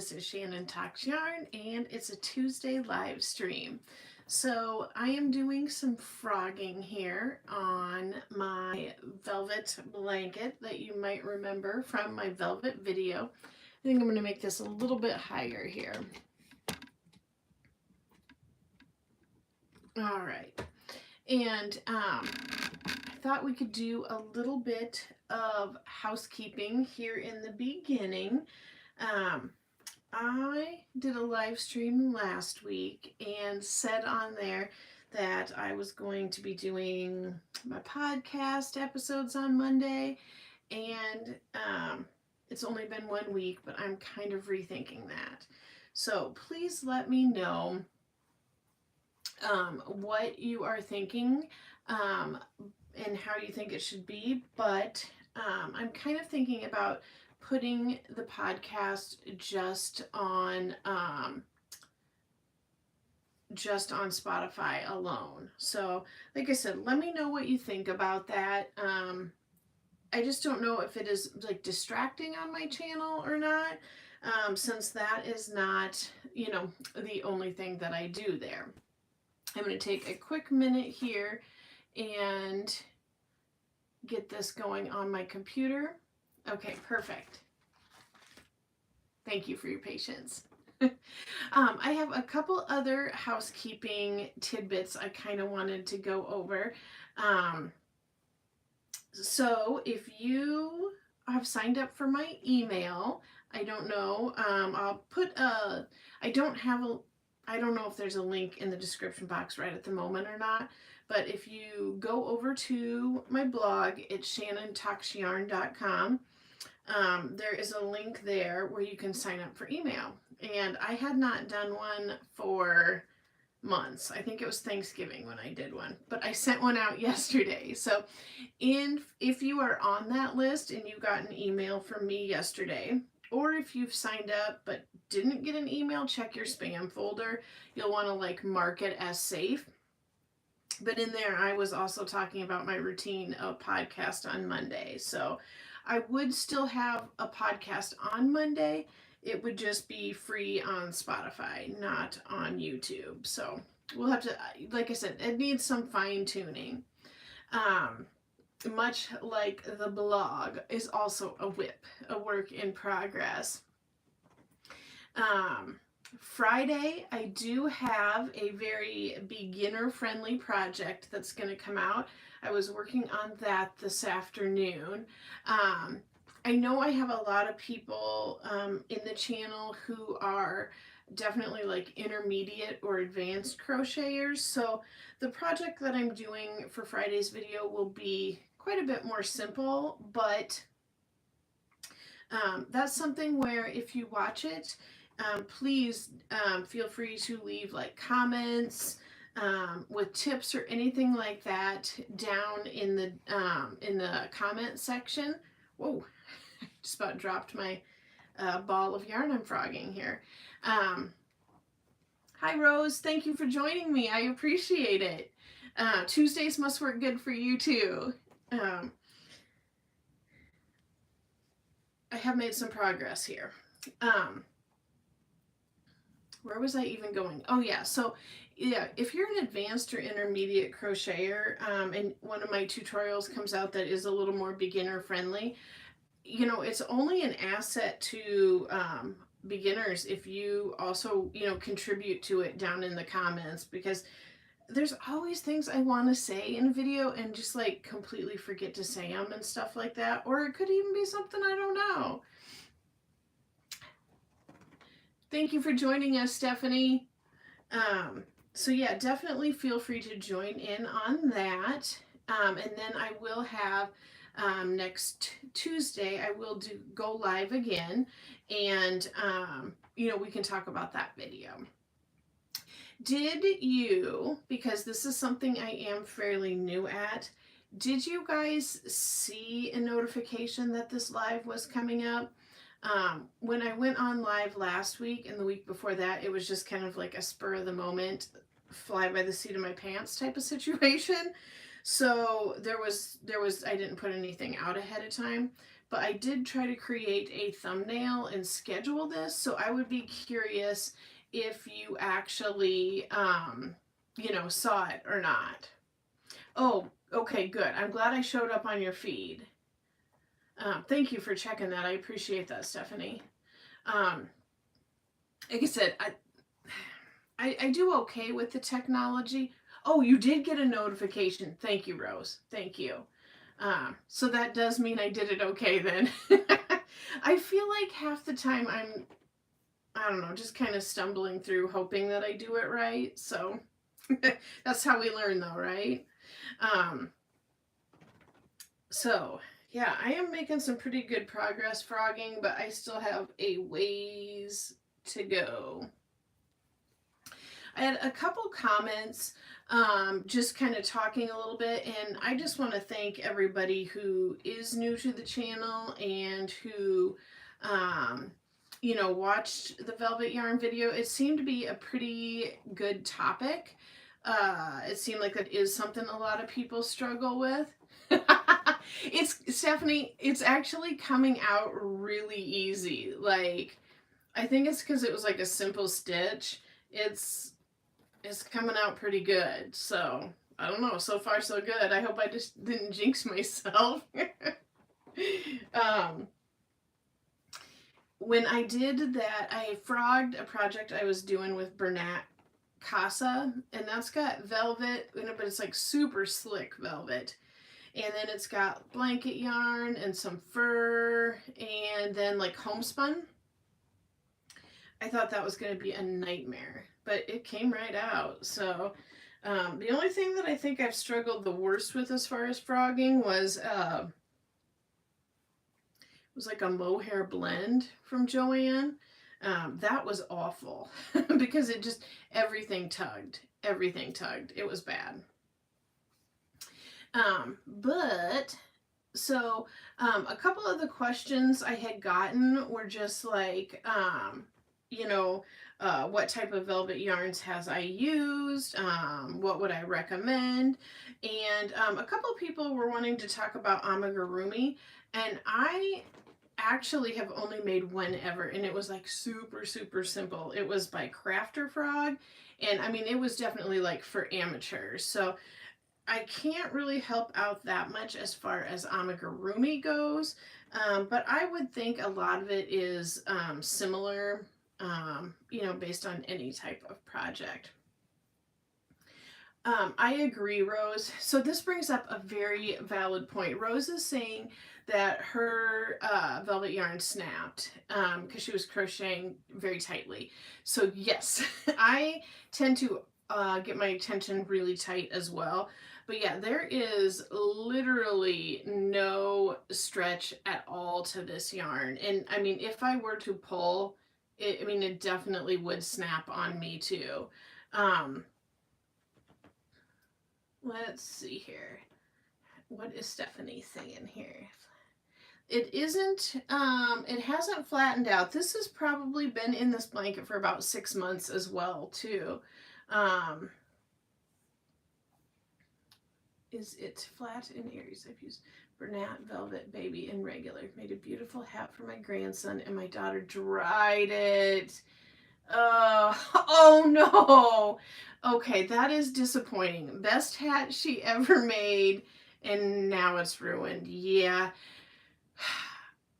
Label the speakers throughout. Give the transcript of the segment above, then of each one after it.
Speaker 1: This is Shannon Talks Yarn, and it's a Tuesday live stream. So I am doing some frogging here on my velvet blanket that you might remember from my velvet video. I think I'm going to make this a little bit higher here. All right. And I thought we could do a little bit of housekeeping here in the beginning. I did a live stream last week and said on there that I was going to be doing my podcast episodes on Monday, and it's only been 1 week, but I'm kind of rethinking that. So please let me know what you are thinking and how you think it should be, but I'm kind of thinking about putting the podcast just on Spotify alone. So like I said, let me know what you think about that. I just don't know if it is like distracting on my channel or not, since that is not, you know, the only thing that I do there. I'm going to take a quick minute here and get this going on my computer. Okay, perfect. Thank you for your patience. I have a couple other housekeeping tidbits I kind of wanted to go over. So if you have signed up for my email, I don't know, I'll put I don't know if there's a link in the description box right at the moment or not, but if you go over to my blog, it's shannontalksyarn.com. There is a link there where you can sign up for email. And I had not done one for months. I think it was Thanksgiving when I did one, but I sent one out yesterday. So if you are on that list and you got an email from me yesterday, or if you've signed up but didn't get an email, check your spam folder. You'll want to like mark it as safe. But in there, I was also talking about my routine of podcast on Monday. So I would still have a podcast on Monday. It would just be free on Spotify, not on YouTube. So we'll have to, like I said, it needs some fine tuning. Much like the blog is also a work in progress. Friday, I do have a very beginner-friendly project that's going to come out. I was working on that this afternoon. I know I have a lot of people in the channel who are definitely like intermediate or advanced crocheters, so the project that I'm doing for Friday's video will be quite a bit more simple, but that's something where if you watch it, please feel free to leave like comments with tips or anything like that down in the comment section. Whoa, I just about dropped my ball of yarn I'm frogging here. Hi Rose, thank you for joining me. I appreciate it. Tuesdays must work good for you too. I have made some progress here. Where was I even going? Oh yeah, so yeah, if you're an advanced or intermediate crocheter, and one of my tutorials comes out that is a little more beginner friendly, you know, it's only an asset to beginners if you also, you know, contribute to it down in the comments, because there's always things I want to say in a video and just like completely forget to say them and stuff like that, or it could even be something I don't know. Thank you for joining us, Stephanie. So yeah, definitely feel free to join in on that. And then I will have next Tuesday, I will go live again, and you know, we can talk about that video. Did you, because this is something I am fairly new at, did you guys see a notification that this live was coming up? When I went on live last week and the week before that, it was just kind of like a spur of the moment, fly by the seat of my pants type of situation. So there was I didn't put anything out ahead of time, but I did try to create a thumbnail and schedule this, so I would be curious if you actually, you know, saw it or not. Oh, okay, good. I'm glad I showed up on your feed. Thank you for checking that. I appreciate that, Stephanie. Like I said, I do okay with the technology. Oh, you did get a notification. Thank you, Rose. Thank you. So that does mean I did it okay then. I feel like half the time I don't know, just kind of stumbling through, hoping that I do it right. So that's how we learn though, right? So yeah, I am making some pretty good progress frogging, but I still have a ways to go. I had a couple comments, just kind of talking a little bit, and I just want to thank everybody who is new to the channel and who, you know, watched the velvet yarn video. It seemed to be a pretty good topic. It seemed like that is something a lot of people struggle with. It's, Stephanie, it's actually coming out really easy. Like, I think it's because it was like a simple stitch. It's coming out pretty good. So I don't know. So far, so good. I hope I just didn't jinx myself. When I did that, I frogged a project I was doing with Bernat Casa, and that's got velvet, but it's like super slick velvet. And then it's got blanket yarn and some fur, and then like homespun. I thought that was going to be a nightmare, but it came right out. So the only thing that I think I've struggled the worst with as far as frogging was like a mohair blend from Joann. That was awful because it just, everything tugged. It was bad. But so a couple of the questions I had gotten were just like, you know, what type of velvet yarns has I used? What would I recommend? And a couple of people were wanting to talk about amigurumi, and I actually have only made one ever, and it was like super simple. It was by Crafter Frog, and I mean it was definitely like for amateurs, so I can't really help out that much as far as amigurumi goes, but I would think a lot of it is similar, you know, based on any type of project. I agree, Rose. So this brings up a very valid point. Rose is saying that her velvet yarn snapped because she was crocheting very tightly. So yes, I tend to get my tension really tight as well. But yeah, there is literally no stretch at all to this yarn. And I mean, if I were to pull, I mean, it definitely would snap on me too. Let's see here. What is Stephanie saying here? It isn't, it hasn't flattened out. This has probably been in this blanket for about 6 months as well, too. Is it flat in Aries? I've used Bernat Velvet Baby in regular. Made a beautiful hat for my grandson, and my daughter dried it. Oh no. Okay, that is disappointing. Best hat she ever made, and now it's ruined. Yeah.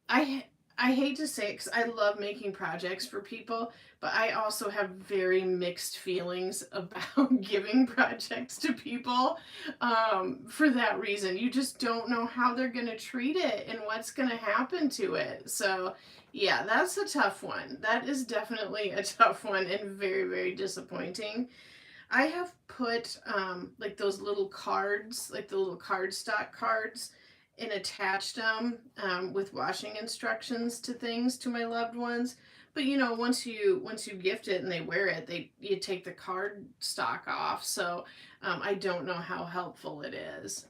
Speaker 1: I hate to say it because I love making projects for people, but I also have very mixed feelings about giving projects to people for that reason. You just don't know how they're going to treat it and what's going to happen to it. So yeah, that's a tough one. That is definitely a tough one and very disappointing. I have put like those little cards, like the little cardstock cards, and attached them with washing instructions to things to my loved ones. But you know, once you gift it and they wear it, you take the card stock off. So I don't know how helpful it is.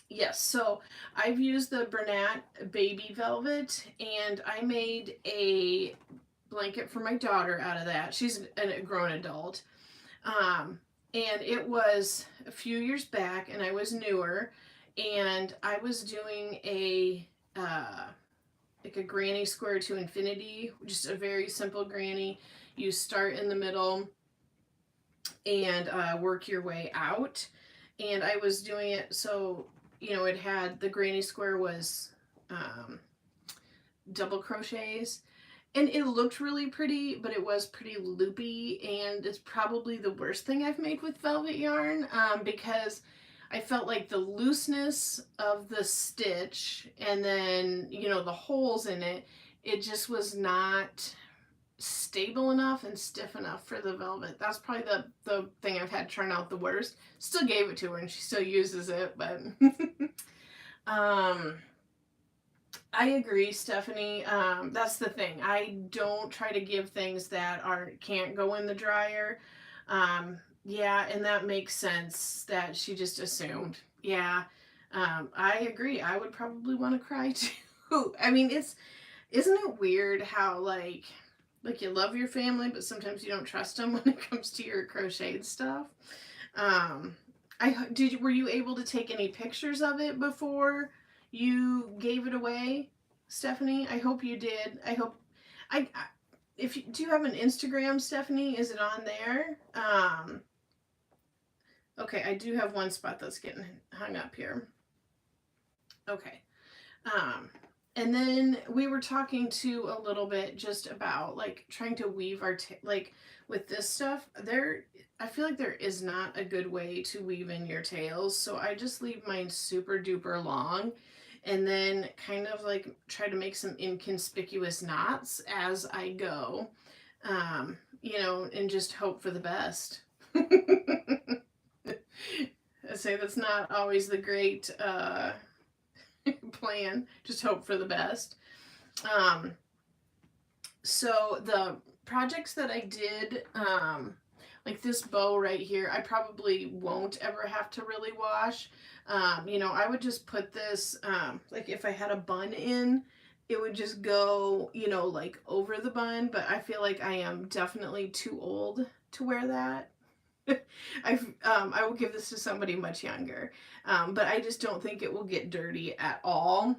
Speaker 1: Yes, so I've used the Bernat Baby Velvet, and I made a blanket for my daughter out of that. She's a grown adult. And it was a few years back, and I was newer, and I was doing a like a granny square to infinity, just a very simple granny. You start in the middle and work your way out. And I was doing it so, you know, it had the granny square was double crochets, and it looked really pretty, but it was pretty loopy, and it's probably the worst thing I've made with velvet yarn, because I felt like the looseness of the stitch and then, you know, the holes in it, it just was not stable enough and stiff enough for the velvet. That's probably the thing I've had turn out the worst. Still gave it to her and she still uses it, but I agree, Stephanie. That's the thing. I don't try to give things that can't go in the dryer. Yeah, and that makes sense that she just assumed. Yeah, I agree. I would probably want to cry too. I mean, isn't it weird how like you love your family, but sometimes you don't trust them when it comes to your crocheted stuff. Were you able to take any pictures of it before you gave it away, Stephanie? I hope you did. Do you have an Instagram, Stephanie? Is it on there? Okay, I do have one spot that's getting hung up here. Okay. And then we were talking too a little bit just about like trying to weave our like with this stuff. I feel like there is not a good way to weave in your tails, so I just leave mine super duper long, and then kind of like try to make some inconspicuous knots as I go, you know, and just hope for the best. I say that's not always the great plan, just hope for the best. So the projects that I did, like this bow right here, I probably won't ever have to really wash. You know, I would just put this, like if I had a bun in, it would just go, you know, like over the bun, but I feel like I am definitely too old to wear that. I will give this to somebody much younger, but I just don't think it will get dirty at all.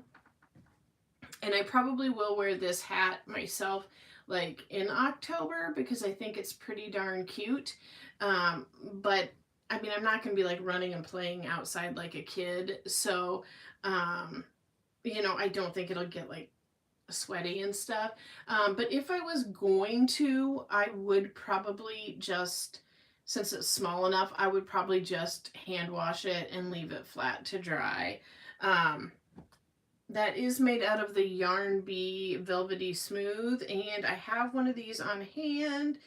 Speaker 1: And I probably will wear this hat myself like in October because I think it's pretty darn cute. But I mean, I'm not going to be like running and playing outside like a kid. So, you know, I don't think it'll get like sweaty and stuff. But if I was going to, I would probably just, since it's small enough, I would probably just hand wash it and leave it flat to dry. That is made out of the Yarn Bee Velvety Smooth, and I have one of these on hand.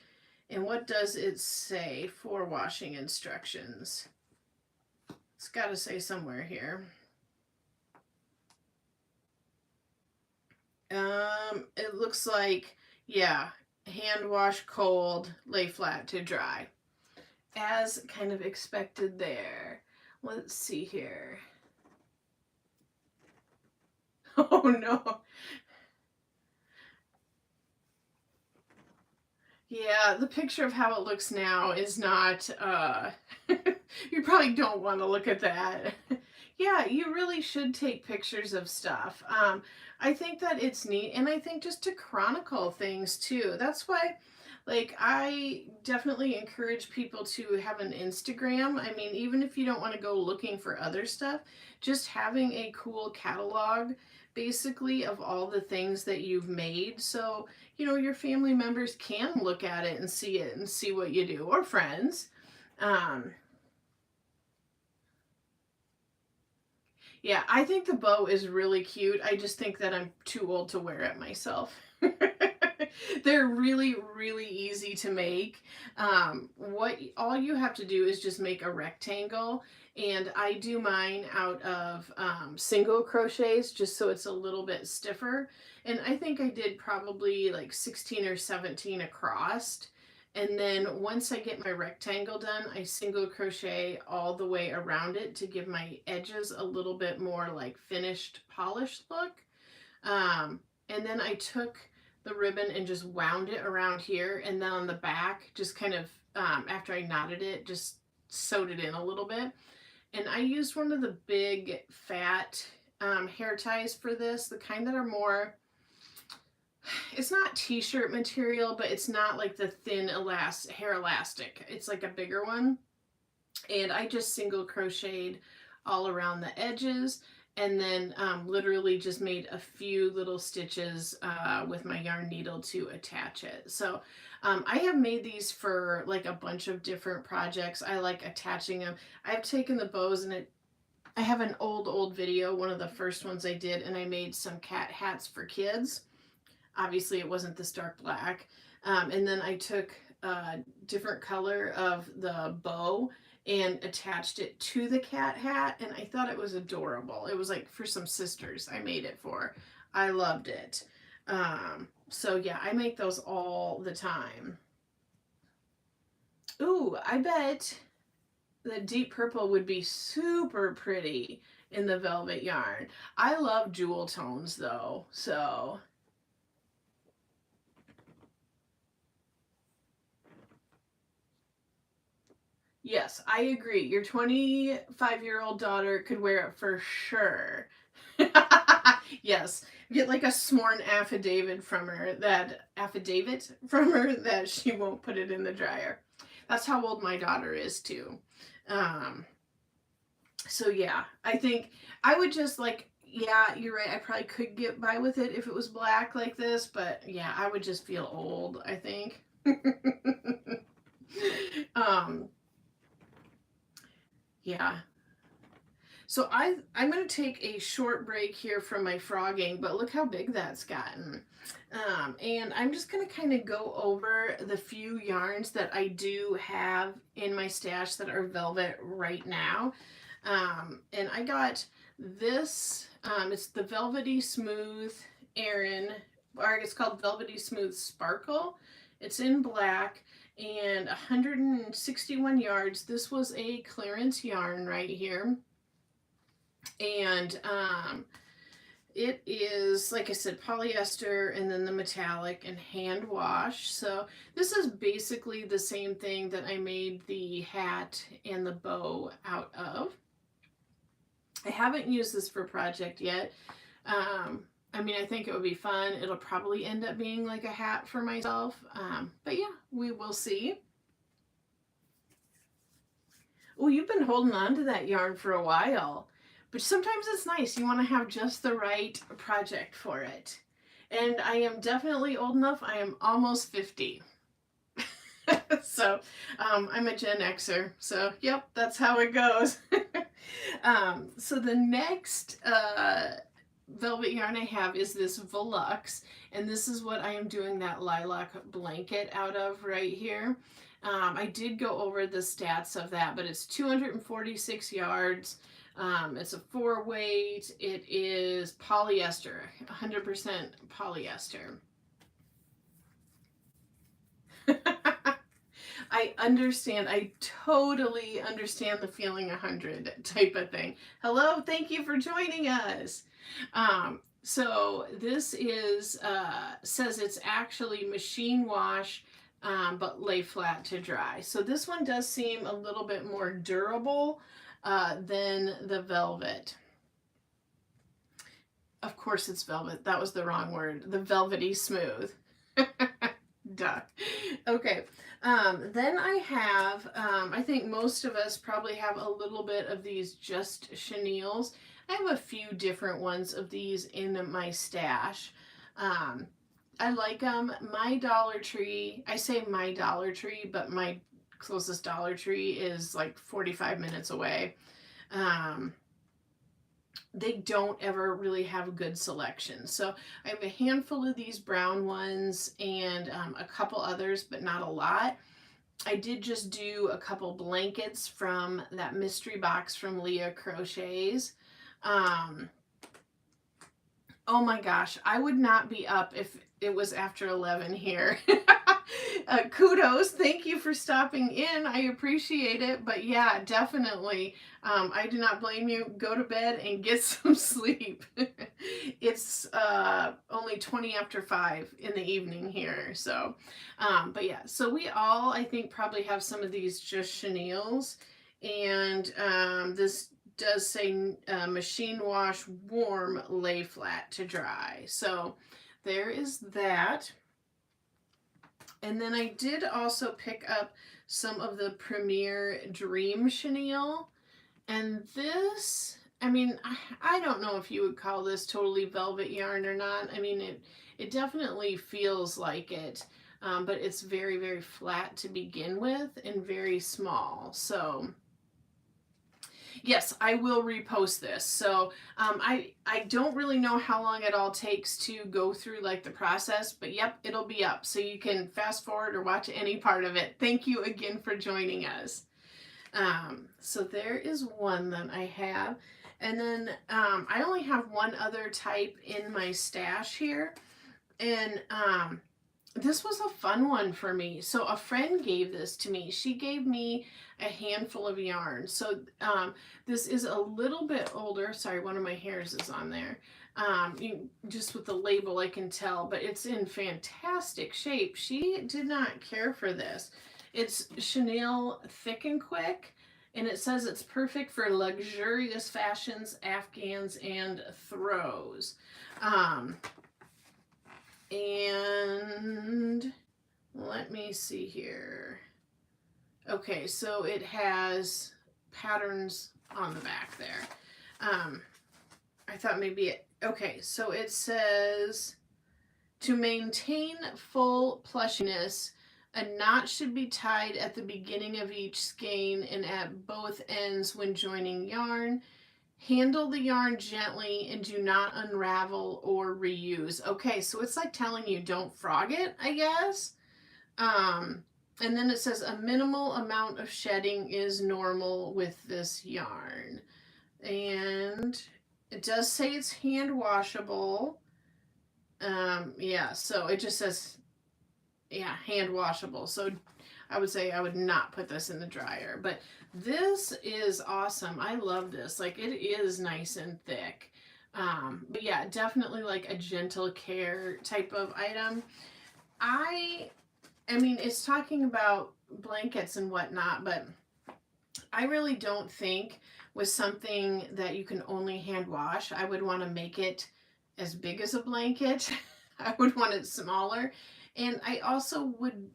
Speaker 1: And what does it say for washing instructions? It's got to say somewhere here. It looks like, yeah, hand wash cold, lay flat to dry. As kind of expected there. Let's see here. Oh no. Yeah, the picture of how it looks now is not, you probably don't want to look at that. Yeah, you really should take pictures of stuff. I think that it's neat, and I think just to chronicle things too. That's why, like, I definitely encourage people to have an Instagram. I mean, even if you don't want to go looking for other stuff, just having a cool catalog, basically, of all the things that you've made. So, you know, your family members can look at it and see what you do, or friends. Yeah, I think the bow is really cute. I just think that I'm too old to wear it myself. They're really, really easy to make. All you have to do is just make a rectangle, and I do mine out of single crochets just so it's a little bit stiffer. And I think I did probably like 16 or 17 across. And then once I get my rectangle done, I single crochet all the way around it to give my edges a little bit more like finished, polished look. And then I took the ribbon and just wound it around here, and then on the back, just kind of, after I knotted it, just sewed it in a little bit. And I used one of the big fat hair ties for this, the kind that are more, it's not t-shirt material, but it's not like the thin hair elastic. It's like a bigger one. And I just single crocheted all around the edges, and then literally just made a few little stitches with my yarn needle to attach it. So I have made these for like a bunch of different projects. I like attaching them. I've taken the bows and I have an old video, one of the first ones I did, and I made some cat hats for kids. Obviously it wasn't this dark black. And then I took a different color of the bow and attached it to the cat hat, and I thought it was adorable. It was like for some sisters I made it for. I loved it. So yeah, I make those all the time. Ooh, I bet the deep purple would be super pretty in the velvet yarn. I love jewel tones though, so yes, I agree. Your 25-year-old daughter could wear it for sure. Yes, get like a sworn affidavit from her that she won't put it in the dryer. That's how old my daughter is too. So yeah, I think I would just like, yeah, you're right. I probably could get by with it if it was black like this, but yeah, I would just feel old, I think. Yeah. So I'm going to take a short break here from my frogging, but look how big that's gotten. And I'm just going to kind of go over the few yarns that I do have in my stash that are velvet right now. And I got this, it's the Velvety Smooth Aran, or it's called Velvety Smooth Sparkle. It's in black and 161 yards. This was a clearance yarn right here. And it is, like I said, polyester and then the metallic and hand wash. So this is basically the same thing that I made the hat and the bow out of. I haven't used this for a project yet. I mean, I think it would be fun. It'll probably end up being like a hat for myself. But yeah, we will see. Oh, you've been holding on to that yarn for a while. But sometimes it's nice. You want to have just the right project for it. And I am definitely old enough. I am almost 50. So I'm a Gen Xer. So yep, that's how it goes. So the next velvet yarn I have is this Volux. And this is what I am doing that lilac blanket out of right here. I did go over the stats of that, but it's 246 yards. It's a 4-weight. It is polyester, 100% polyester. I understand. I totally understand the feeling 100 type of thing. Hello, thank you for joining us. So this is, says it's actually machine wash, but lay flat to dry. So this one does seem a little bit more durable than the velvet. Of course it's velvet. That was the wrong word. The Velvety Smooth. Duh. Okay. Then I have, I think most of us probably have a little bit of these just chenilles. I have a few different ones of these in my stash. I like them. My Dollar Tree, I say my Dollar Tree, but my closest Dollar Tree is like 45 minutes away. They don't ever really have good selections. So I have a handful of these brown ones and a couple others, but not a lot. I did just do a couple blankets from that mystery box from Leah Crochets. Oh my gosh, I would not be up if it was after 11 here. Kudos, thank you for stopping in. I appreciate it. But yeah, definitely, I do not blame you. Go to bed and get some sleep. It's only 20 after 5 in the evening here. So, but yeah, so we all, I think, probably have some of these just chenilles. And this does say machine wash warm, lay flat to dry. So there is that. And then I did also pick up some of the Premier Dream Chenille. And this, I mean, I don't know if you would call this totally velvet yarn or not. I mean, it definitely feels like it, but it's very, very flat to begin with and very small. So yes, I will repost this. So I don't really know how long it all takes to go through like the process, but yep, it'll be up. So you can fast forward or watch any part of it. Thank you again for joining us. So there is one that I have. And then I only have one other type in my stash here. And this was a fun one for me. So a friend gave this to me. She gave me a handful of yarn. So this is a little bit older. Sorry, one of my hairs is on there. Just with the label I can tell, but it's in fantastic shape. She did not care for this. It's Chenille Thick and Quick, and it says it's perfect for luxurious fashions, afghans, and throws. And let me see here. Okay, so it has patterns on the back there. I thought maybe it, okay, so it says, to maintain full plushiness, a knot should be tied at the beginning of each skein and at both ends when joining yarn. Handle the yarn gently and do not unravel or reuse. Okay, so it's like telling you don't frog it, I guess. And then it says a minimal amount of shedding is normal with this yarn. And it does say it's hand washable. Yeah, so it just says, yeah, hand washable. So I would say I would not put this in the dryer, but this is awesome. I love this. Like, it is nice and thick. But yeah, definitely like a gentle care type of item. I mean, it's talking about blankets and whatnot, but I really don't think with something that you can only hand wash, I would want to make it as big as a blanket. I would want it smaller. And I also would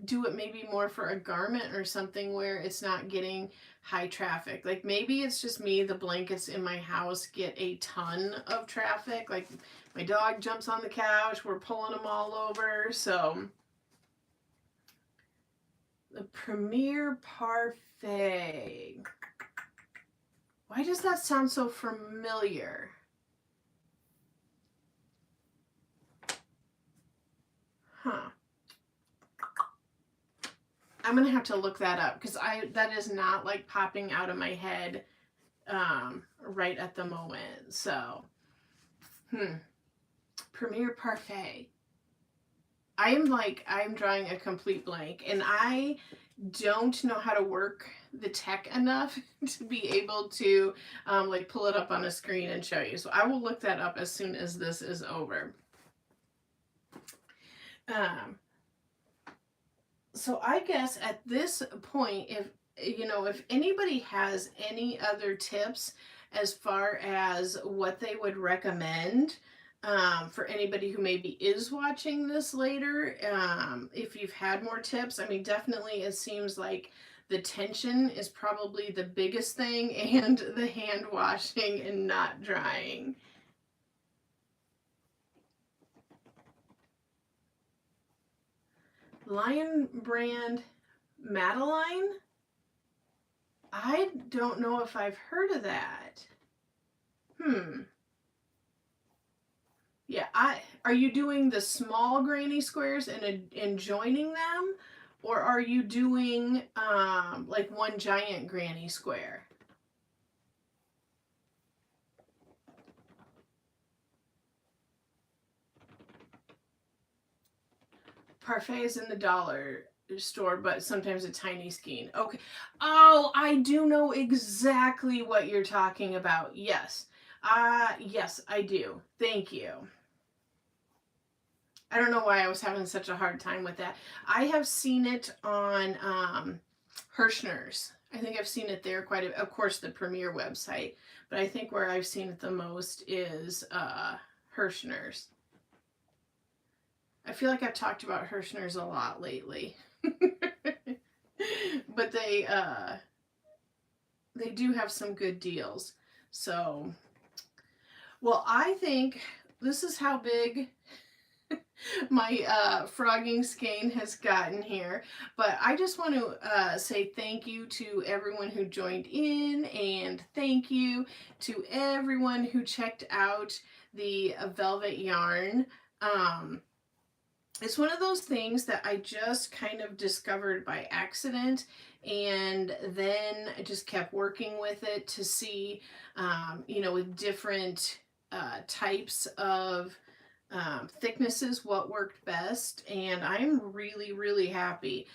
Speaker 1: do it maybe more for a garment or something where it's not getting high traffic. Like, maybe it's just me, the blankets in my house get a ton of traffic. Like, my dog jumps on the couch, we're pulling them all over. So the Premier Parfait. Why does that sound so familiar? Huh. I'm gonna have to look that up because that is not like popping out of my head right at the moment. So, Premier Parfait. I'm drawing a complete blank, and I don't know how to work the tech enough to be able to like pull it up on a screen and show you. So I will look that up as soon as this is over. So I guess at this point, if anybody has any other tips as far as what they would recommend for anybody who maybe is watching this later, if you've had more tips, I mean, definitely it seems like the tension is probably the biggest thing, and the hand washing and not drying. Lion Brand Madeline? I don't know if I've heard of that. Yeah, are you doing the small granny squares and joining them? Or are you doing like one giant granny square? Parfait is in the dollar store, but sometimes a tiny skein. Okay. Oh, I do know exactly what you're talking about. Yes. Yes, I do. Thank you. I don't know why I was having such a hard time with that. I have seen it on Hirschner's. I think I've seen it there quite a bit. Of course, the Premier website, but I think where I've seen it the most is Hirschner's. I feel like I've talked about Hirschner's a lot lately. But they do have some good deals. So, well, I think this is how big my frogging skein has gotten here, but I just want to say thank you to everyone who joined in, and thank you to everyone who checked out the velvet yarn. It's one of those things that I just kind of discovered by accident, and then I just kept working with it to see, you know, with different types of thicknesses, what worked best, and I'm really happy.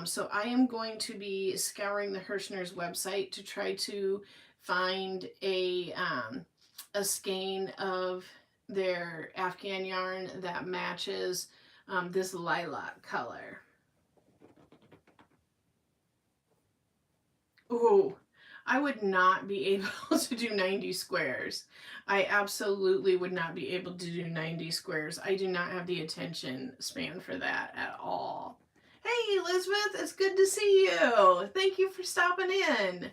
Speaker 1: So I am going to be scouring the Hirschner's website to try to find a skein of their Afghan yarn that matches this lilac color. Ooh, I would not be able to do 90 squares. I absolutely would not be able to do 90 squares. I do not have the attention span for that at all. Hey, Elizabeth, it's good to see you. Thank you for stopping in.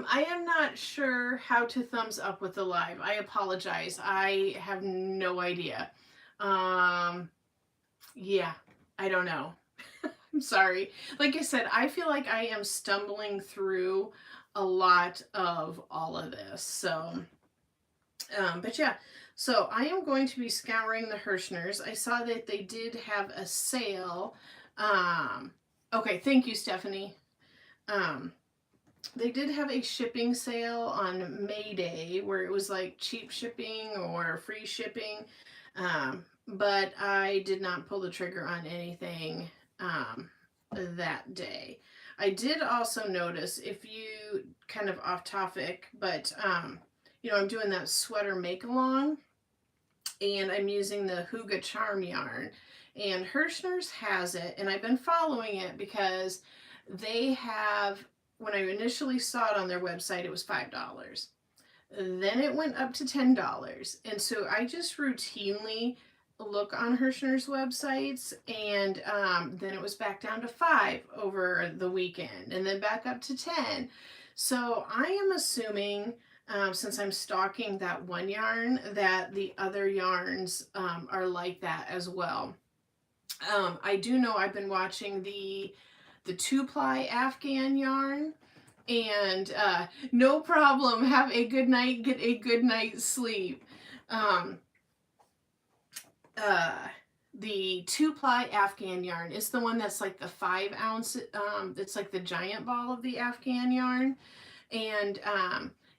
Speaker 1: I am not sure how to thumbs up with the live. I apologize. I have no idea. Yeah, I don't know. I'm sorry. Like I said, I feel like I am stumbling through a lot of all of this. So, but yeah, so I am going to be scouring the Hirschner's. I saw that they did have a sale. Okay, thank you, Stephanie. They did have a shipping sale on May Day where it was like cheap shipping or free shipping. But I did not pull the trigger on anything that day. I did also notice, if you, kind of off topic, but you know, I'm doing that sweater make along, and I'm using the Huga Charm yarn, and Hirschner's has it, and I've been following it because they have, when I initially saw it on their website, it was $5. Then it went up to $10. And so I just routinely look on Hirschner's websites, and then it was back down to $5 over the weekend, and then back up to $10. So I am assuming, since I'm stocking that one yarn, that the other yarns are like that as well. I do know I've been watching the 2-ply Afghan yarn, and no problem, have a good night, get a good night's sleep. The 2-ply Afghan yarn is the one that's like the 5-ounce, it's like the giant ball of the Afghan yarn, and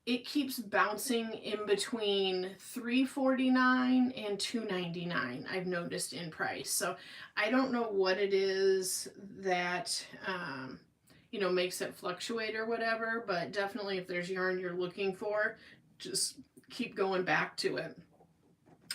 Speaker 1: it keeps bouncing in between $3.49 and $2.99, I've noticed, in price. So I don't know what it is that you know, makes it fluctuate or whatever, but definitely if there's yarn you're looking for, just keep going back to it.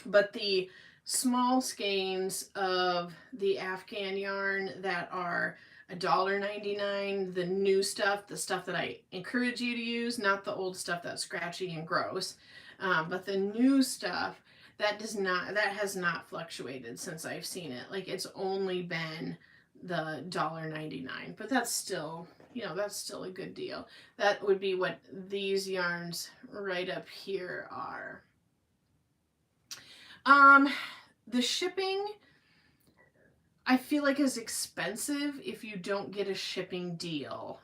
Speaker 1: But the small skeins of the Afghan yarn that are $1.99, the new stuff, the stuff that I encourage you to use, not the old stuff that's scratchy and gross, but the new stuff, that has not fluctuated since I've seen it. Like, it's only been the $1.99, but that's still, you know, that's still a good deal. That would be what these yarns right up here are. The shipping, I feel like, is expensive if you don't get a shipping deal.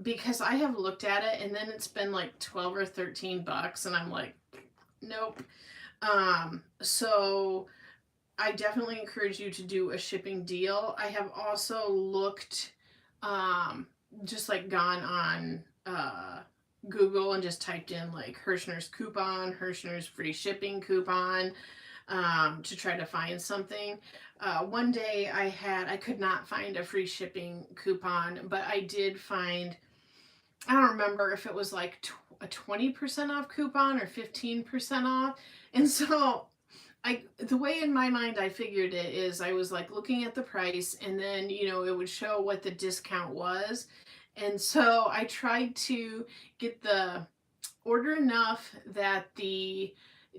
Speaker 1: Because I have looked at it, and then it's been like 12 or 13 bucks, and I'm like, nope. So I definitely encourage you to do a shipping deal. I have also looked, just like gone on Google and just typed in like Hirschner's coupon, Hirschner's free shipping coupon, to try to find something. One day I could not find a free shipping coupon, but I did find, I don't remember if it was like a 20% off coupon or 15% off. And so the way in my mind I figured it is I was like looking at the price, and then, you know, it would show what the discount was. And so I tried to get the order enough that the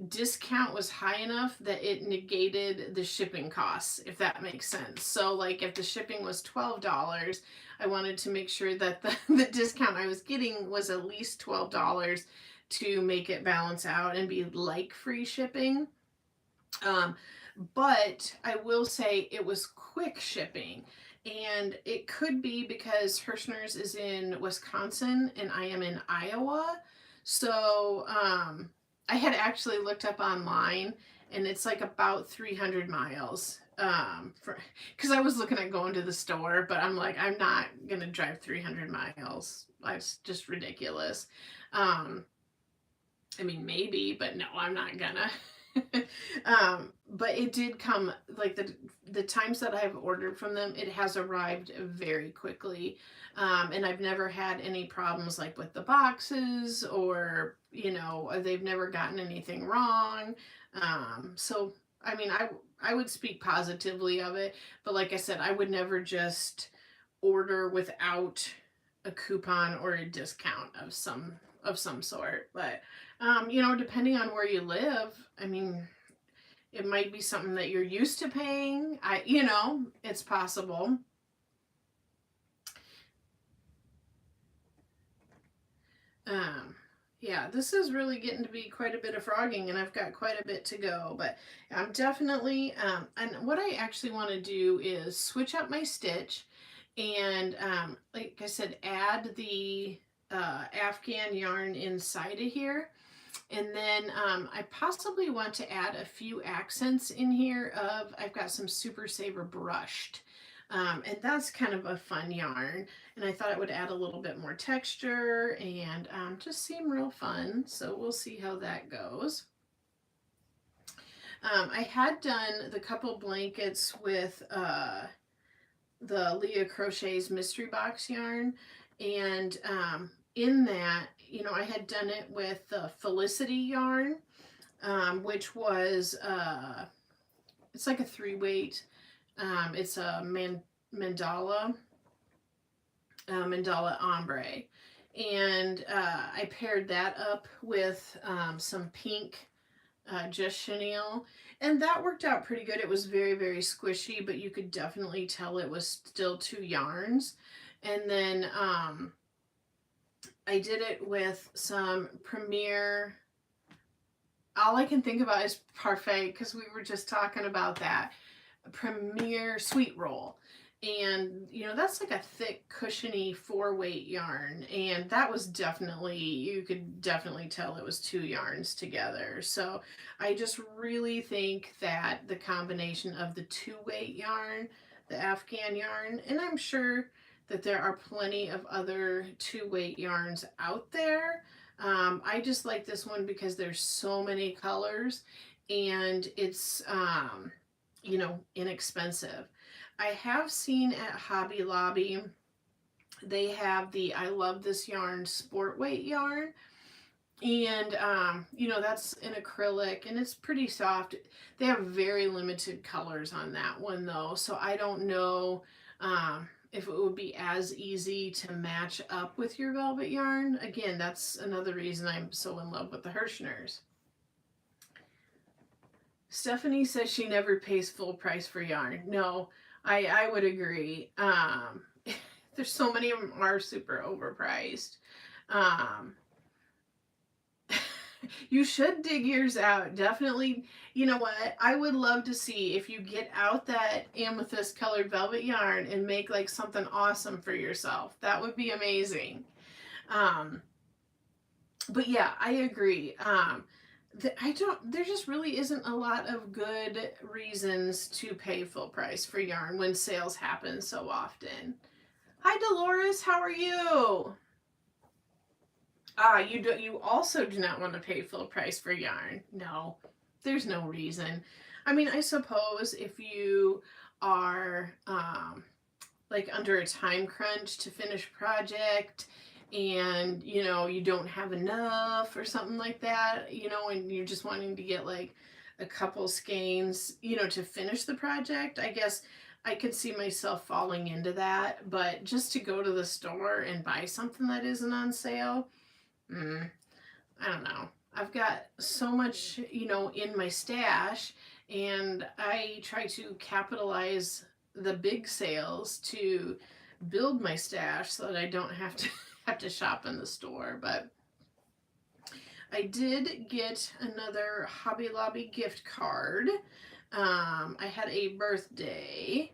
Speaker 1: discount was high enough that it negated the shipping costs, if that makes sense. So like if the shipping was $12, I wanted to make sure that the discount I was getting was at least $12 to make it balance out and be like free shipping. But I will say it was quick shipping, and it could be because Hirschner's is in Wisconsin and I am in Iowa. So I had actually looked up online, and it's like about 300 miles. Because I was looking at going to the store, but I'm like, I'm not gonna drive 300 miles. That's just ridiculous. I mean, maybe, but no, I'm not gonna. But it did come, like the times that I've ordered from them, it has arrived very quickly. And I've never had any problems like with the boxes, or, you know, they've never gotten anything wrong. So, I mean, I would speak positively of it, but like I said, I would never just order without a coupon or a discount of some sort. But you know, depending on where you live, I mean, it might be something that you're used to paying. You know, it's possible. Yeah, this is really getting to be quite a bit of frogging, and I've got quite a bit to go, but I'm definitely, and what I actually want to do is switch up my stitch, and like I said, add the Afghan yarn inside of here. And then I possibly want to add a few accents in here of, I've got some Super Saver brushed. And that's kind of a fun yarn. And I thought it would add a little bit more texture and just seem real fun. So we'll see how that goes. I had done the couple blankets with the Leah Crochet's Mystery Box yarn. And in that, you know, I had done it with the Felicity yarn, which was, it's like a 3-weight. It's a mandala ombre. And I paired that up with some pink just chenille. And that worked out pretty good. It was very, very squishy, but you could definitely tell it was still 2 yarns. And then I did it with some Premier. All I can think about is Parfait, because we were just talking about that. Premier Sweet Roll. And, you know, that's like a thick, cushiony 4-weight yarn. And that was definitely, you could definitely tell it was 2 yarns together. So I just really think that the combination of the 2-weight yarn, the Afghan yarn, and I'm sure that there are plenty of other 2-weight yarns out there. I just like this one because there's so many colors, and it's, you know, inexpensive. I have seen at Hobby Lobby, they have the I Love This Yarn sport weight yarn. And, you know, that's an acrylic, and it's pretty soft. They have very limited colors on that one, though. So I don't know if it would be as easy to match up with your velvet yarn. Again, that's another reason I'm so in love with the Hirschners. Stephanie says she never pays full price for yarn. No, I would agree. There's so many of them are super overpriced. You should dig yours out. Definitely. You know what? I would love to see if you get out that amethyst colored velvet yarn and make like something awesome for yourself. That would be amazing. But yeah, I agree. There just really isn't a lot of good reasons to pay full price for yarn when sales happen so often. Hi Dolores, how are you? You also do not want to pay full price for yarn. No, there's no reason. I mean, I suppose if you are like under a time crunch to finish a project, and you know you don't have enough or something like that, you know, and you're just wanting to get like a couple skeins, you know, to finish the project. I guess I could see myself falling into that, but just to go to the store and buy something that isn't on sale, I don't know. I've got so much, you know, in my stash, and I try to capitalize the big sales to build my stash so that I don't have to have to shop in the store. But I did get another Hobby Lobby gift card. I had a birthday,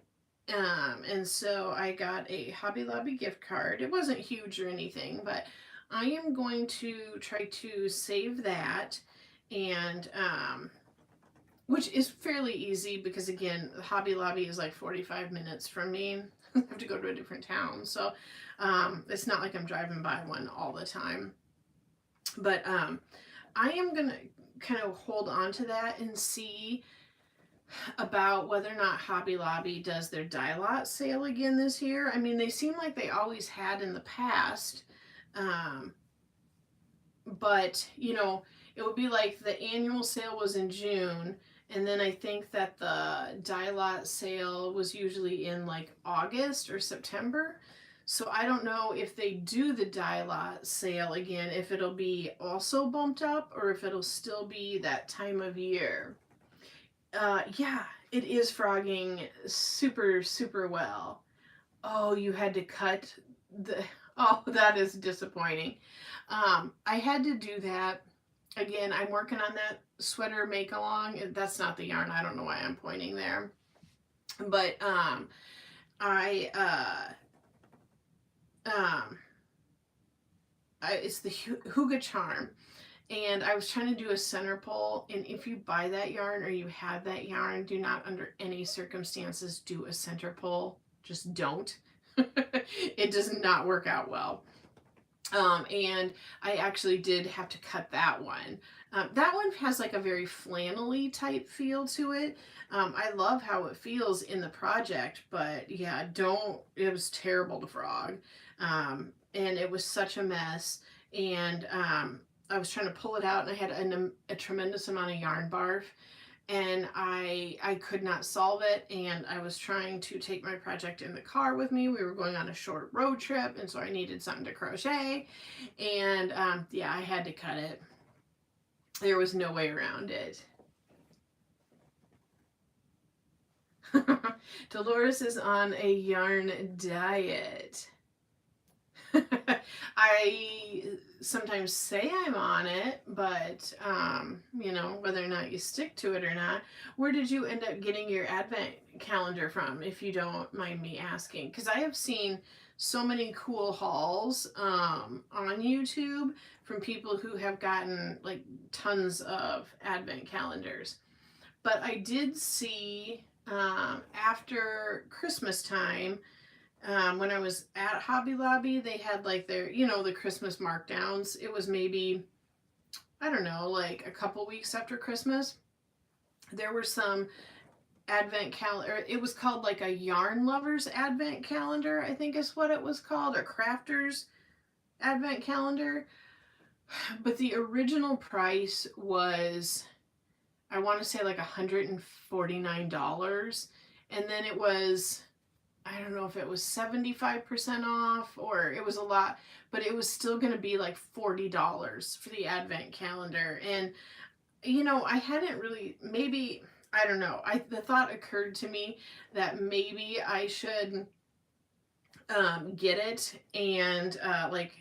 Speaker 1: and so I got a Hobby Lobby gift card. It wasn't huge or anything, but I am going to try to save that, and which is fairly easy because, again, Hobby Lobby is like 45 minutes from me. I have to go to a different town, so it's not like I'm driving by one all the time. But I am going to kind of hold on to that and see about whether or not Hobby Lobby does their die lot sale again this year. I mean, they seem like they always had in the past. But, you know, it would be like the annual sale was in June, and then I think that the die lot sale was usually in like August or September. So I don't know if they do the die lot sale again, if it'll be also bumped up or if it'll still be that time of year. Yeah, it is frogging super, super well. Oh, you had to cut the, oh, that is disappointing. I had to do that. Again, I'm working on that sweater make along. That's not the yarn. I don't know why I'm pointing there. But it's the Huga Charm. And I was trying to do a center pole, and if you buy that yarn or you have that yarn, do not under any circumstances do a center pole. Just don't. It does not work out well. And I actually did have to cut that one. That one has like a very flannel-y type feel to it. I love how it feels in the project, but yeah, it was terrible to frog. And it was such a mess. And I was trying to pull it out, and I had a tremendous amount of yarn barf, and I could not solve it, and I was trying to take my project in the car with me. We were going on a short road trip, and so I needed something to crochet, and yeah, I had to cut it. There was no way around it. Dolores is on a yarn diet. I sometimes say I'm on it, but you know, whether or not you stick to it or not. Where did you end up getting your advent calendar from, if you don't mind me asking? Because I have seen so many cool hauls on YouTube from people who have gotten like tons of advent calendars. But I did see after Christmas time, when I was at Hobby Lobby, they had like their, you know, the Christmas markdowns. It was maybe, I don't know, like a couple weeks after Christmas. There were some advent calendar. It was called like a Yarn Lovers Advent Calendar, I think is what it was called, or Crafters Advent Calendar. But the original price was, I want to say like $149. And then it was, I don't know if it was 75% off or it was a lot, but it was still going to be like $40 for the advent calendar. And, you know, I hadn't really, maybe, I don't know. The thought occurred to me that maybe I should get it and like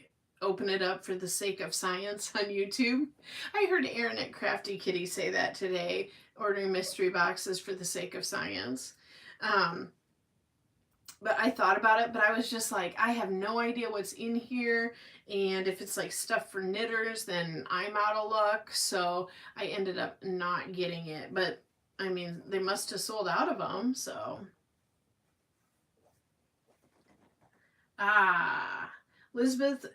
Speaker 1: open it up for the sake of science on YouTube. I heard Erin at Crafty Kitty say that today, ordering mystery boxes for the sake of science. But I thought about it, but I was just like, I have no idea what's in here. And if it's like stuff for knitters, then I'm out of luck. So I ended up not getting it. But I mean, they must have sold out of them. So. Elizabeth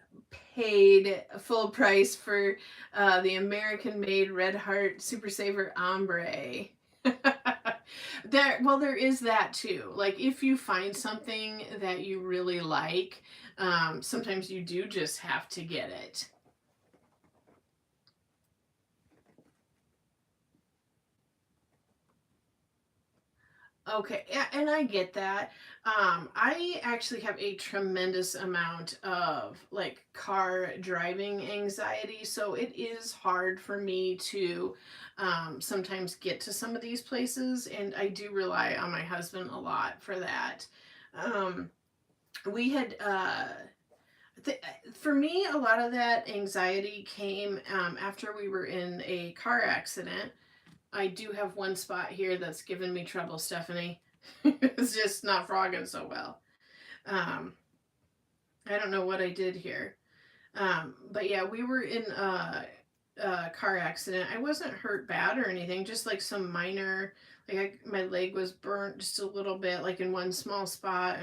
Speaker 1: paid full price for the American-made Red Heart Super Saver Ombre. There is that too. Like if you find something that you really like, sometimes you do just have to get it. Okay, yeah, and I get that. I actually have a tremendous amount of like car driving anxiety, so it is hard for me to sometimes get to some of these places, and I do rely on my husband a lot for that. Um, we had th- for me, a lot of that anxiety came after we were in a car accident. I do have one spot here that's given me trouble, Stephanie. It's just not frogging so well. Um, I don't know what I did here. But yeah, we were in a car accident. I wasn't hurt bad or anything, just like some minor, my leg was burnt just a little bit, like in one small spot,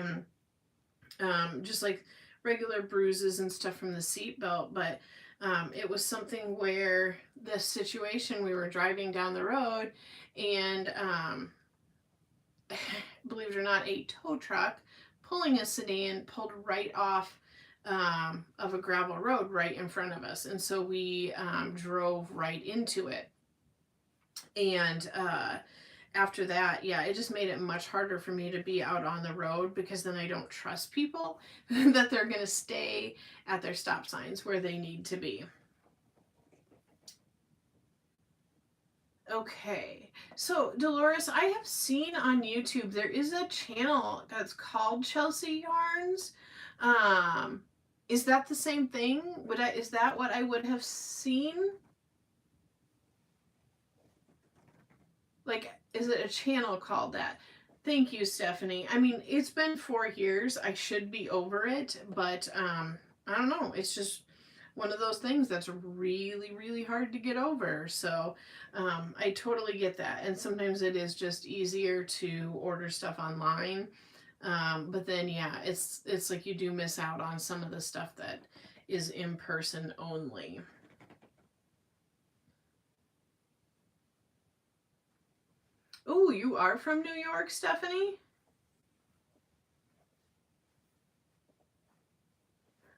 Speaker 1: and just like regular bruises and stuff from the seatbelt. But it was something where the situation, we were driving down the road, and believe it or not, a tow truck pulling a sedan pulled right off of a gravel road right in front of us. And so we drove right into it. And after that, yeah, it just made it much harder for me to be out on the road, because then I don't trust people that they're going to stay at their stop signs where they need to be. Okay, so Dolores, I have seen on YouTube there is a channel that's called Chelsea Yarns. Um, is that the same thing? Is that what I would have seen? Like, is it a channel called that? Thank you, Stephanie. I mean, it's been 4 years. I should be over it, but I don't know. It's just one of those things that's really, really hard to get over. So I totally get that. And sometimes it is just easier to order stuff online. But then, yeah, it's like you do miss out on some of the stuff that is in person only. Oh, you are from New York, Stephanie?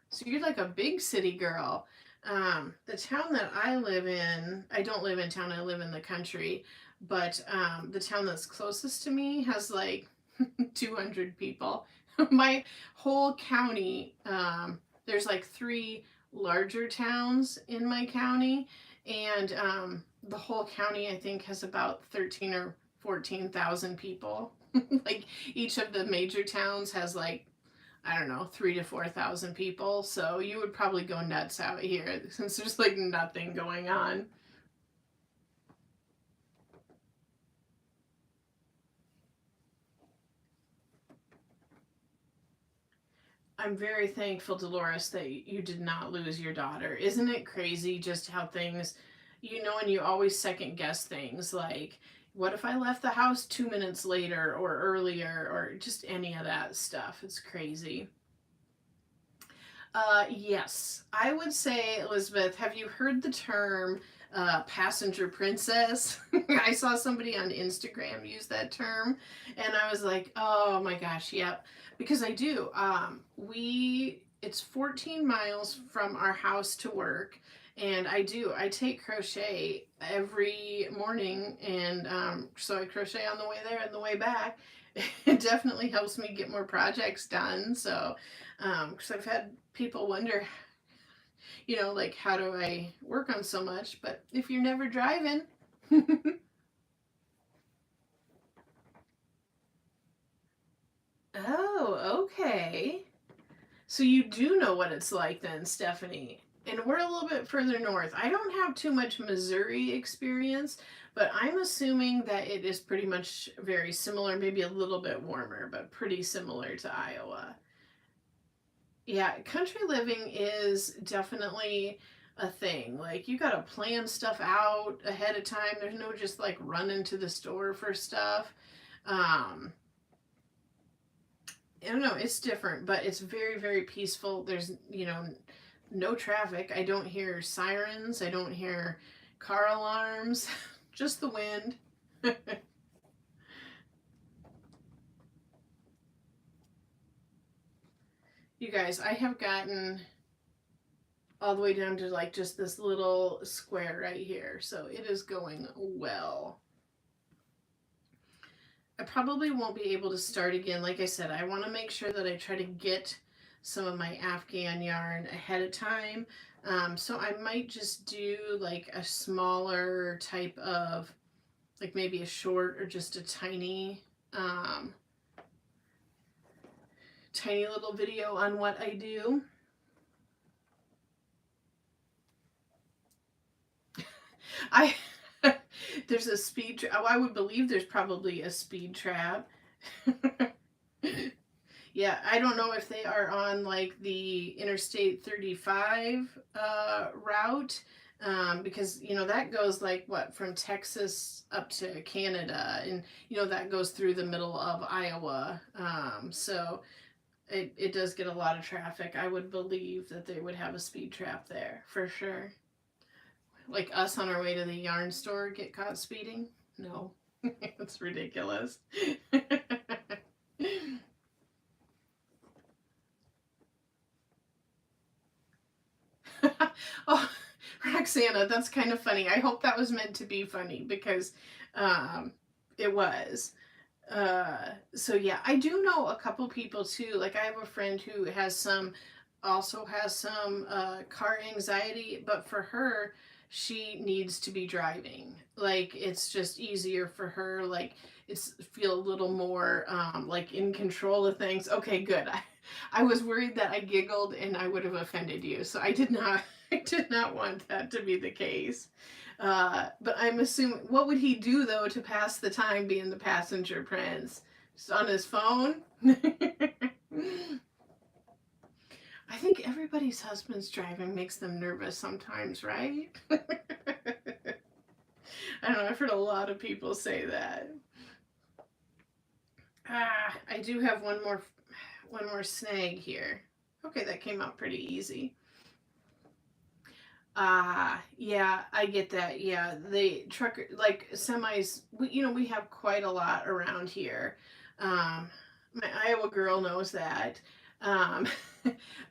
Speaker 1: So you're like a big city girl. The town that I live in, I don't live in town, I live in the country, but the town that's closest to me has like 200 people. My whole county, there's like three larger towns in my county, and the whole county, I think, has about 13 or 14,000 people. Like each of the major towns has like, I don't know, 3 to 4,000 people. So you would probably go nuts out here since there's like nothing going on. I'm very thankful, Dolores, that you did not lose your daughter. Isn't it crazy just how things, and you always second guess things like, what if I left the house 2 minutes later or earlier, or just any of that stuff? It's crazy. Yes, I would say, Elizabeth, have you heard the term passenger princess? I saw somebody on Instagram use that term, and I was like, oh my gosh, yep, because I do. It's 14 miles from our house to work, and I take crochet every morning, and so I crochet on the way there and the way back. It definitely helps me get more projects done. So, because I've had people wonder, like, how do I work on so much? But if you're never driving, oh, okay. So you do know what it's like then, Stephanie. And we're a little bit further north. I don't have too much Missouri experience, but I'm assuming that it is pretty much very similar, maybe a little bit warmer, but pretty similar to Iowa. Yeah, country living is definitely a thing. Like, you gotta plan stuff out ahead of time. There's no just like running to the store for stuff. Um, I don't know, it's different, but it's very, very peaceful. There's, no traffic. I don't hear sirens. I don't hear car alarms. Just the wind. You guys, I have gotten all the way down to like just this little square right here. So it is going well. I probably won't be able to start again. Like I said, I want to make sure that I try to get some of my Afghan yarn ahead of time. So I might just do like a smaller type of, like maybe a short or just a tiny little video on what I do. I there's a speed trap. Oh, I would believe there's probably a speed trap. Yeah, I don't know if they are on like the Interstate 35 route, because you know that goes like what, from Texas up to Canada, and you know that goes through the middle of Iowa. So it does get a lot of traffic. I would believe that they would have a speed trap there for sure. Like us on our way to the yarn store get caught speeding? No. It's ridiculous. Oh, Roxana, that's kind of funny. I hope that was meant to be funny because it was. So yeah, I do know a couple people too. Like I have a friend who also has some car anxiety, but for her, she needs to be driving. Like it's just easier for her. Like it's feel a little more like in control of things. Okay, good. I was worried that I giggled and I would have offended you, so I did not. I did not want that to be the case. But I'm assuming, what would he do though to pass the time being the passenger prince? Just on his phone? I think everybody's husband's driving makes them nervous sometimes, right? I don't know, I've heard a lot of people say that. I do have one more snag here. Okay, that came out pretty easy. Yeah, I get that. Yeah, the trucker, like semis, we have quite a lot around here. My Iowa girl knows that. Um,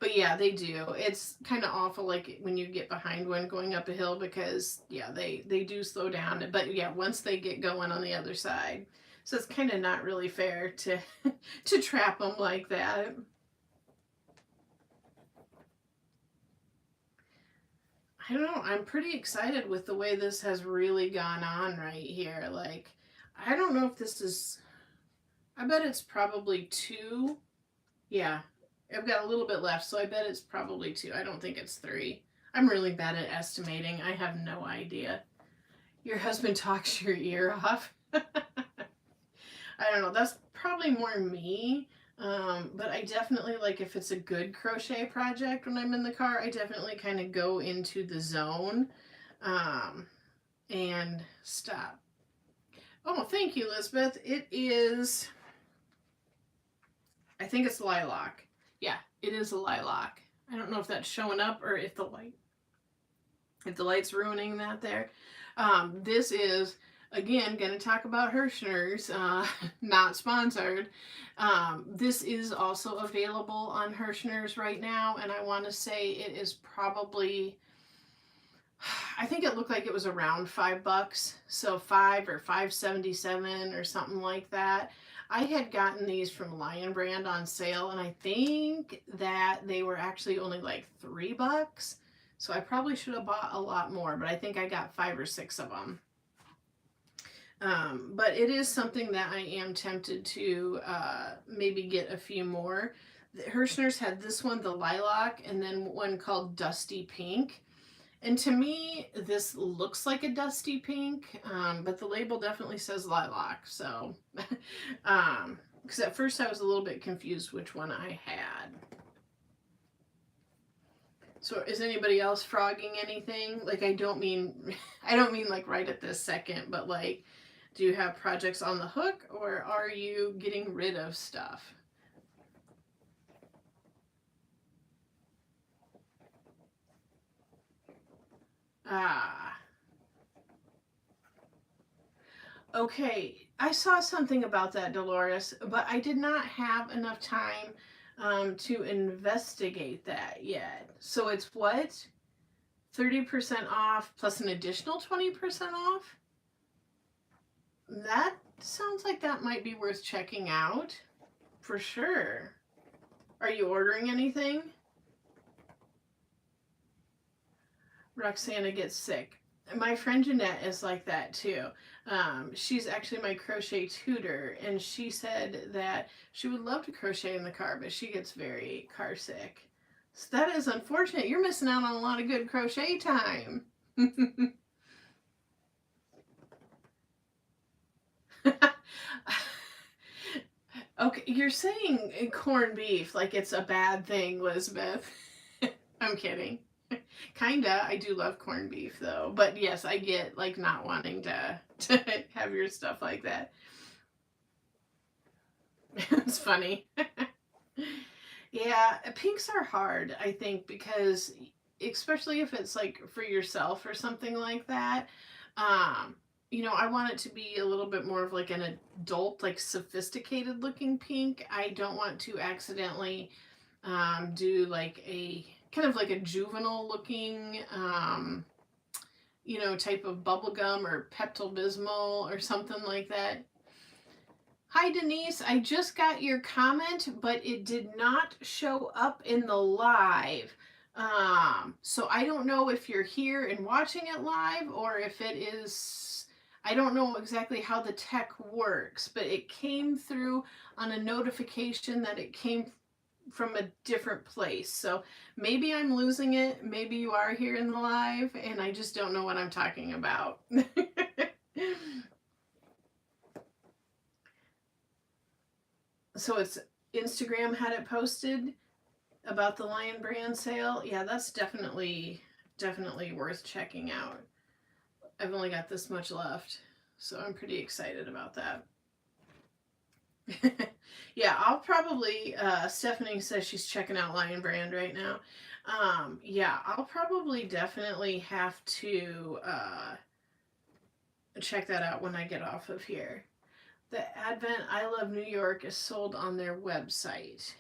Speaker 1: but yeah, they do. It's kind of awful, like when you get behind one going up a hill because, yeah, they do slow down. But yeah, once they get going on the other side. So it's kind of not really fair to, to trap them like that. I don't know. I'm pretty excited with the way this has really gone on right here. Like, I don't know if this is, I bet it's probably 2. Yeah, I've got a little bit left, so I bet it's probably 2. I don't think it's 3. I'm really bad at estimating. I have no idea. Your husband talks your ear off. I don't know. That's probably more me. But I definitely, like, if it's a good crochet project when I'm in the car, I definitely kind of go into the zone and stop. Oh, thank you, Elizabeth. It is, I think it's lilac. Yeah, it is a lilac. I don't know if that's showing up or if the light's ruining that there. This is, again, going to talk about Hirschner's, not sponsored. This is also available on Hirschner's right now, and I want to say it is probably, I think it looked like it was around $5, so $5 or $5.77 or something like that. I had gotten these from Lion Brand on sale, and I think that they were actually only like $3. So I probably should have bought a lot more, but I think I got 5 or 6 of them. But it is something that I am tempted to maybe get a few more. Hirschner's had this one, the lilac, and then one called Dusty Pink. And to me, this looks like a dusty pink, but the label definitely says lilac. So, because at first I was a little bit confused which one I had. So is anybody else frogging anything? Like I don't mean like right at this second, but like, do you have projects on the hook or are you getting rid of stuff? Okay, I saw something about that, Dolores, but I did not have enough time to investigate that yet. So it's what? 30% off plus an additional 20% off? That sounds like that might be worth checking out. For sure. Are you ordering anything? Roxana gets sick. My friend Jeanette is like that too. She's actually my crochet tutor, and she said that she would love to crochet in the car, but she gets very car sick. So that is unfortunate. You're missing out on a lot of good crochet time. Okay, you're saying corned beef like it's a bad thing, Elizabeth. I'm kidding. Kinda. I do love corned beef though. But yes, I get like not wanting to have your stuff like that. It's funny. Yeah, pinks are hard, I think, because especially if it's like for yourself or something like that. Um, I want it to be a little bit more of like an adult, like sophisticated looking pink. I don't want to accidentally do like a kind of like a juvenile looking type of bubble gum or Pepto Bismol or something like that. Hi Denise, I just got your comment, but it did not show up in the live. So I don't know if you're here and watching it live or if it is, I don't know exactly how the tech works, but it came through on a notification that it came from a different place. So maybe I'm losing it. Maybe you are here in the live and I just don't know what I'm talking about. So it's Instagram had it posted about the Lion Brand sale. Yeah, that's definitely worth checking out. I've only got this much left, so I'm pretty excited about that. Yeah, I'll probably, Stephanie says she's checking out Lion Brand right now. Yeah, I'll probably definitely have to check that out when I get off of here. The Advent I Love New York is sold on their website.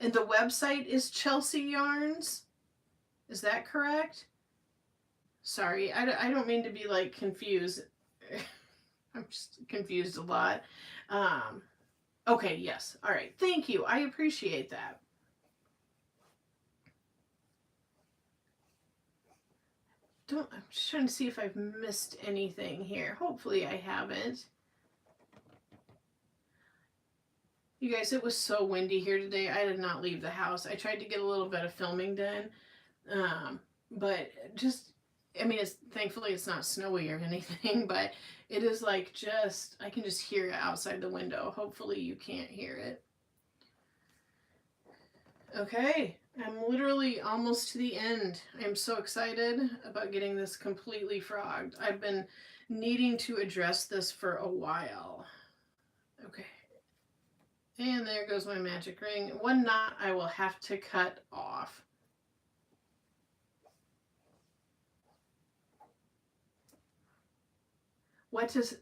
Speaker 1: And the website is Chelsea Yarns? Is that correct? Sorry, I don't mean to be like confused. I'm just confused a lot. Okay, yes. All right. Thank you. I appreciate that. I'm just trying to see if I've missed anything here. Hopefully I haven't. You guys, it was so windy here today. I did not leave the house. I tried to get a little bit of filming done. But just, I mean, thankfully it's not snowy or anything, but it is like I can just hear it outside the window. Hopefully you can't hear it. Okay, I'm literally almost to the end. I'm so excited about getting this completely frogged. I've been needing to address this for a while. Okay. And there goes my magic ring. One knot I will have to cut off. What does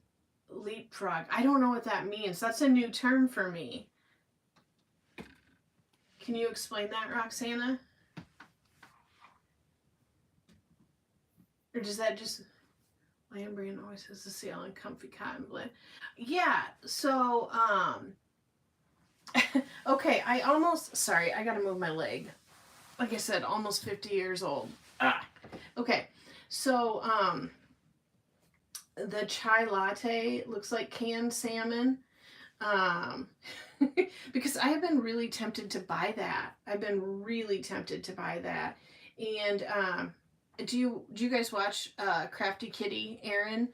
Speaker 1: leapfrog? I don't know what that means. That's a new term for me. Can you explain that, Roxana? Or does that just... Lion Brand always has a sale on comfy cotton blend. Yeah, so, okay, sorry, I gotta move my leg. Like I said, almost 50 years old. Okay, so, the chai latte looks like canned salmon. Because I have been really tempted to buy that. I've been really tempted to buy that. And, do you guys watch Crafty Kitty, Erin?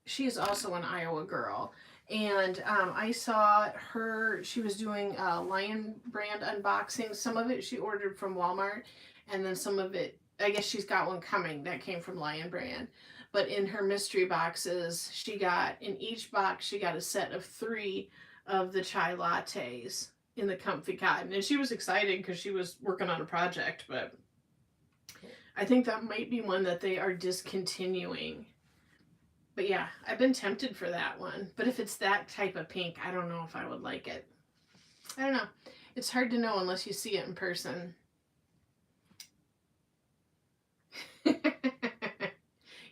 Speaker 1: She is also an Iowa girl. And I saw her, she was doing Lion Brand unboxing. Some of it she ordered from Walmart, and then some of it, I guess she's got one coming that came from Lion Brand. But in her mystery boxes, in each box, she got a set of 3 of the chai lattes in the comfy cotton. And she was excited because she was working on a project, but I think that might be one that they are discontinuing. But yeah, I've been tempted for that one. But if it's that type of pink, I don't know if I would like it. I don't know. It's hard to know unless you see it in person.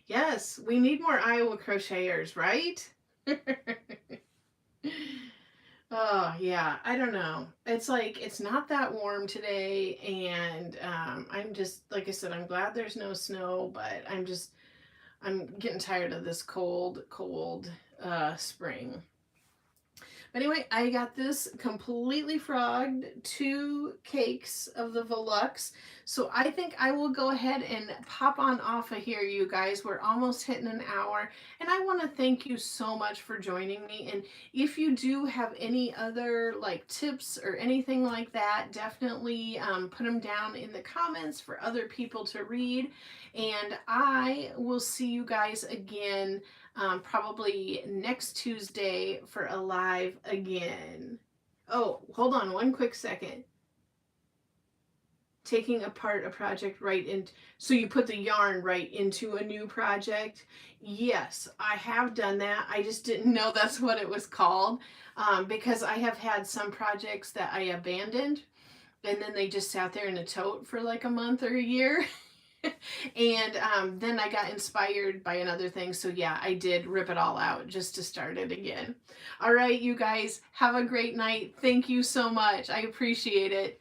Speaker 1: Yes, we need more Iowa crocheters, right? Oh, yeah. I don't know. It's like it's not that warm today, and I'm just like I said, I'm glad there's no snow, but I'm getting tired of this cold spring. But anyway, I got this completely frogged, 2 cakes of the Velux. So I think I will go ahead and pop on off of here, you guys. We're almost hitting an hour. And I want to thank you so much for joining me. And if you do have any other like tips or anything like that, definitely put them down in the comments for other people to read. And I will see you guys again probably next Tuesday for a live again. Oh, hold on one quick second. Taking apart a project right in, so you put the yarn right into a new project. Yes, I have done that. I just didn't know that's what it was called, because I have had some projects that I abandoned and then they just sat there in a tote for like a month or a year. And then I got inspired by another thing. So yeah, I did rip it all out just to start it again. All right, you guys, have a great night. Thank you so much. I appreciate it.